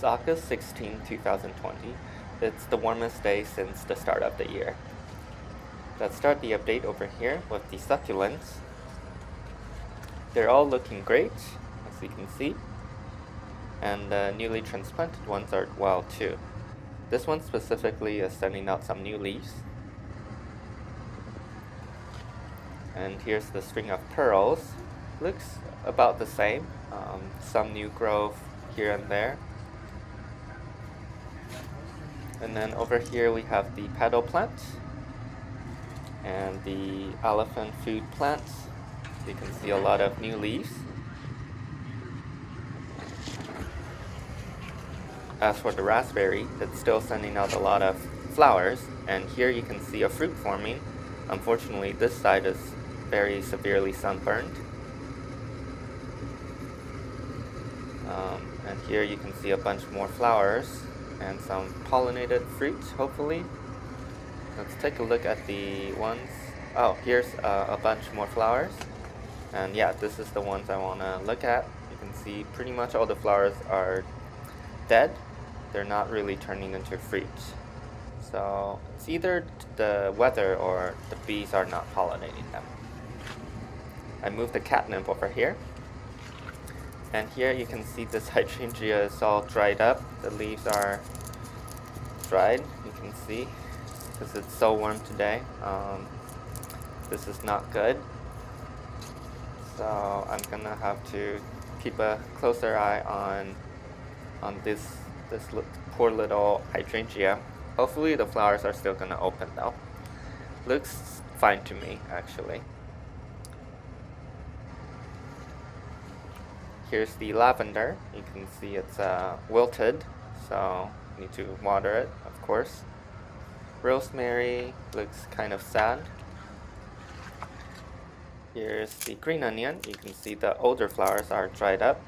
It's August 16, 2020. It's the warmest day since the start of the year. Let's start the update over here with the succulents. They're all looking great, as you can see. And the newly transplanted ones are well too. This one specifically is sending out some new leaves. And here's the string of pearls. Looks about the same. Some new growth here and there. And then over here we have the petal plant and the elephant food plants. You can see a lot of new leaves. As for the raspberry, it's still sending out a lot of flowers, and here you can see a fruit forming. Unfortunately, this side is very severely sunburned. And here you can see a bunch more flowers and some pollinated fruit, hopefully. Let's take a look at the ones. Oh, here's a bunch more flowers. And yeah, this is the ones I want to look at. You can see pretty much all the flowers are dead. They're not really turning into fruit. So it's either the weather or the bees are not pollinating them. I moved the catnip over here. And here you can see this hydrangea is all dried up. The leaves are dried, you can see, because it's so warm today. This is not good. So I'm gonna have to keep a closer eye on this poor little hydrangea. Hopefully the flowers are still gonna open though. Looks fine to me, actually. Here's the lavender. You can see it's wilted, so need to water it, of course. Rosemary looks kind of sad. Here's the green onion. You can see the older flowers are dried up.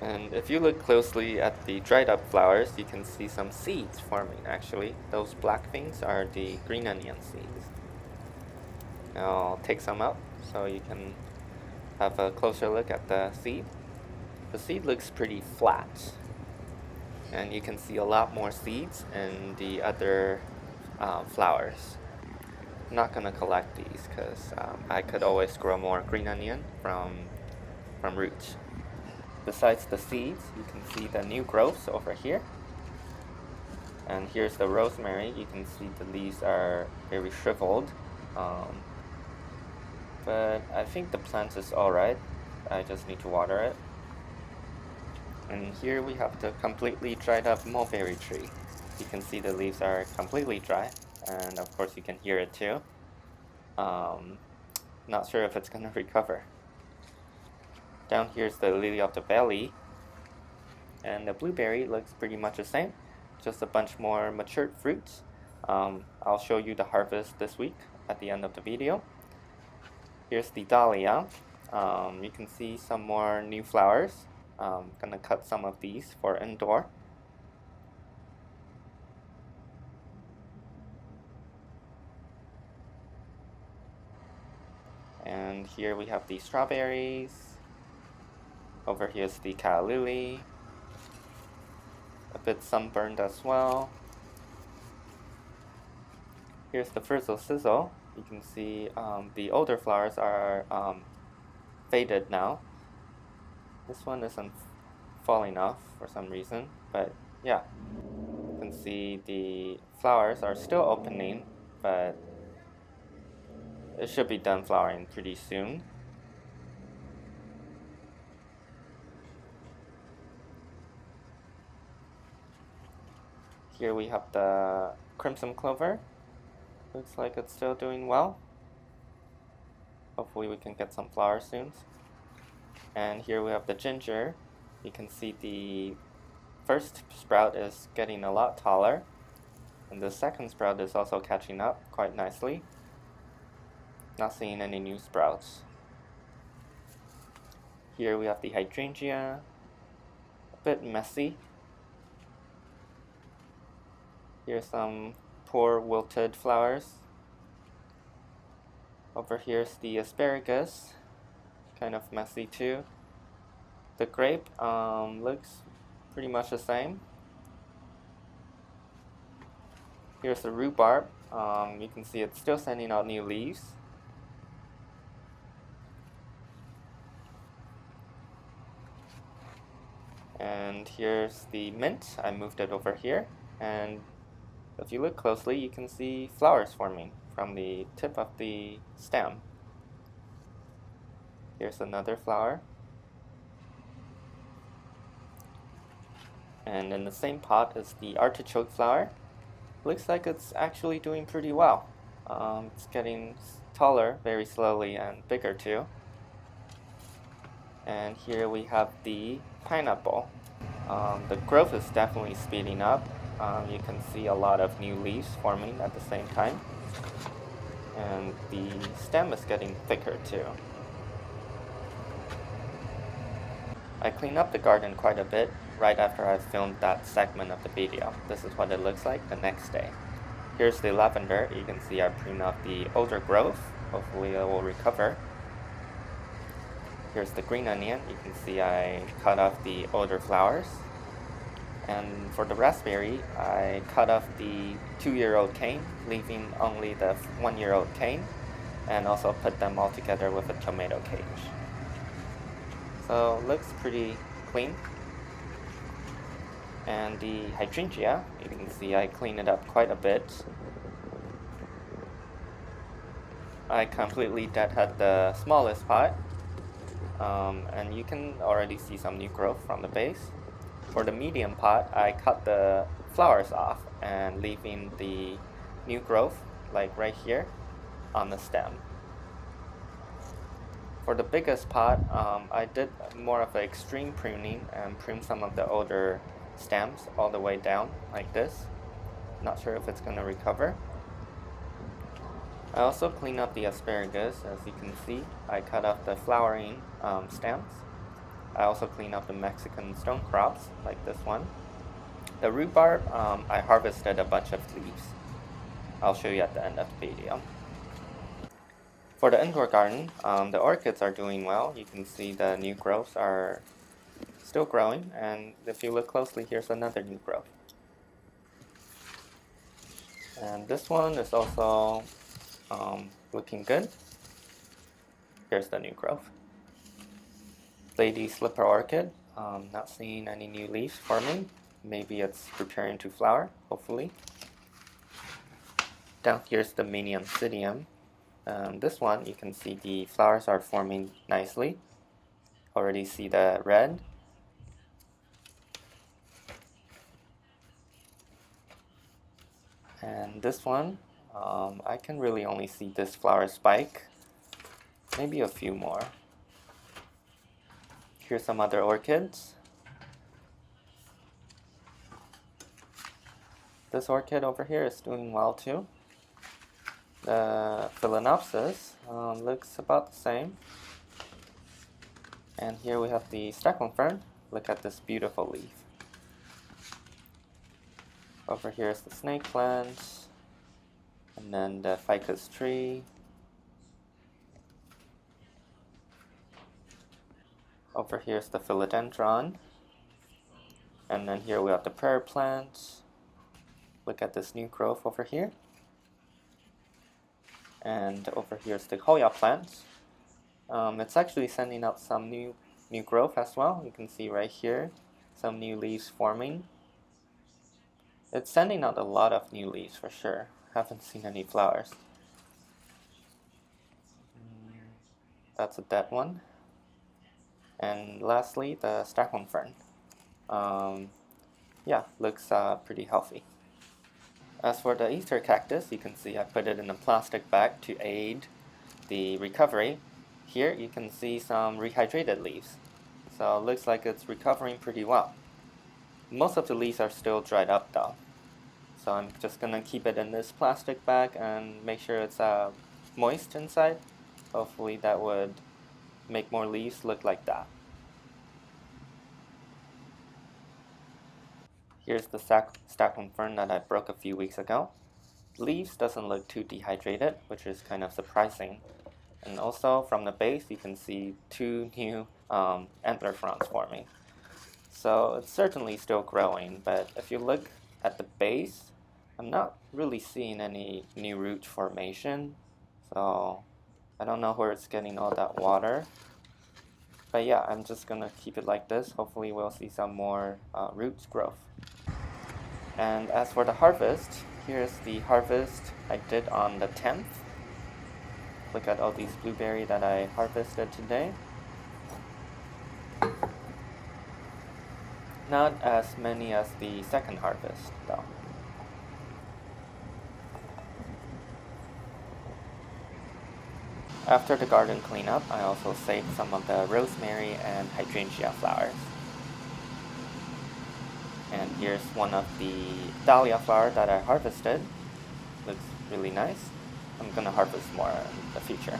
And if you look closely at the dried up flowers, you can see some seeds forming actually. Those black things are the green onion seeds. I'll take some out so you can have a closer look at the seed. The seed looks pretty flat, and you can see a lot more seeds in the other flowers. I'm not gonna collect these because I could always grow more green onion from roots. Besides the seeds, you can see the new growths over here. And here's the rosemary. You can see the leaves are very shriveled. But I think the plant is alright. I just need to water it. And here we have the completely dried up mulberry tree. You can see the leaves are completely dry, and of course you can hear it too. Not sure if it's gonna recover. Down here's the lily of the valley, and the blueberry looks pretty much the same, just a bunch more matured fruits. I'll show you the harvest this week at the end of the video. Here's the dahlia. You can see some more new flowers. I'm gonna cut some of these for indoor. And here we have the strawberries. Over here's the calla lily. A bit sunburned as well. Here's the frizzle sizzle. You can see the older flowers are faded now. This one isn't falling off for some reason, but yeah. You can see the flowers are still opening, but it should be done flowering pretty soon. Here we have the crimson clover. Looks like it's still doing well. Hopefully we can get some flowers soon. And here we have the ginger. You can see the first sprout is getting a lot taller, and the second sprout is also catching up quite nicely. Not seeing any new sprouts. Here we have the hydrangea. A bit messy. Here's some poor wilted flowers. Over here's the asparagus, kind of messy too. The grape looks pretty much the same. Here's the rhubarb. You can see it's still sending out new leaves. And here's the mint. I moved it over here, and if you look closely, you can see flowers forming from the tip of the stem. Here's another flower. And in the same pot is the artichoke flower. Looks like it's actually doing pretty well. It's getting taller very slowly and bigger too. And here we have the pineapple. The growth is definitely speeding up. You can see a lot of new leaves forming at the same time. And the stem is getting thicker too. I cleaned up the garden quite a bit right after I filmed that segment of the video. This is what it looks like the next day. Here's the lavender. You can see I pruned out the older growth. Hopefully it will recover. Here's the green onion. You can see I cut off the older flowers. And for the raspberry, I cut off the 2-year-old cane, leaving only the 1-year-old cane, and also put them all together with a tomato cage. So looks pretty clean. And the hydrangea, you can see I cleaned it up quite a bit. I completely deadhead the smallest pot, and you can already see some new growth from the base. For the medium pot, I cut the flowers off and leaving the new growth, like right here, on the stem. For the biggest pot, I did more of an extreme pruning and pruned some of the older stems all the way down, like this. Not sure if it's going to recover. I also cleaned up the asparagus. As you can see, I cut off the flowering stems. I also cleaned up the Mexican stonecrops, like this one. The rhubarb, I harvested a bunch of leaves. I'll show you at the end of the video. For the indoor garden, the orchids are doing well. You can see the new growths are still growing, and if you look closely, here's another new growth. And this one is also looking good. Here's the new growth. Lady slipper orchid, not seeing any new leaves forming. Maybe it's preparing to flower, hopefully. Down here's the mini oncidium. This one, you can see the flowers are forming nicely. Already see the red. And this one, I can really only see this flower spike. Maybe a few more. Here's some other orchids. This orchid over here is doing well too. The phalaenopsis looks about the same. And here we have the staghorn fern. Look at this beautiful leaf. Over here is the snake plant. And then the ficus tree. Over here is the philodendron. And then here we have the prayer plant. Look at this new growth over here. And over here is the hoya plant. It's actually sending out some new growth as well. You can see right here some new leaves forming. It's sending out a lot of new leaves for sure. Haven't seen any flowers. That's a dead one. And lastly, the staghorn fern. Yeah, looks pretty healthy. As for the Easter cactus, you can see I put it in a plastic bag to aid the recovery. Here you can see some rehydrated leaves. So it looks like it's recovering pretty well. Most of the leaves are still dried up though. So I'm just gonna keep it in this plastic bag and make sure it's moist inside. Hopefully that would make more leaves look like that. Here's the staghorn fern that I broke a few weeks ago. Leaves doesn't look too dehydrated, which is kind of surprising. And also from the base, you can see two new antler fronds forming. So it's certainly still growing, but if you look at the base, I'm not really seeing any new root formation. So I don't know where it's getting all that water. But yeah, I'm just gonna keep it like this. Hopefully we'll see some more roots growth. And as for the harvest, here's the harvest I did on the 10th. Look at all these blueberries that I harvested today. Not as many as the second harvest, though. After the garden cleanup, I also saved some of the rosemary and hydrangea flowers. And here's one of the dahlia flowers that I harvested. Looks really nice. I'm gonna harvest more in the future.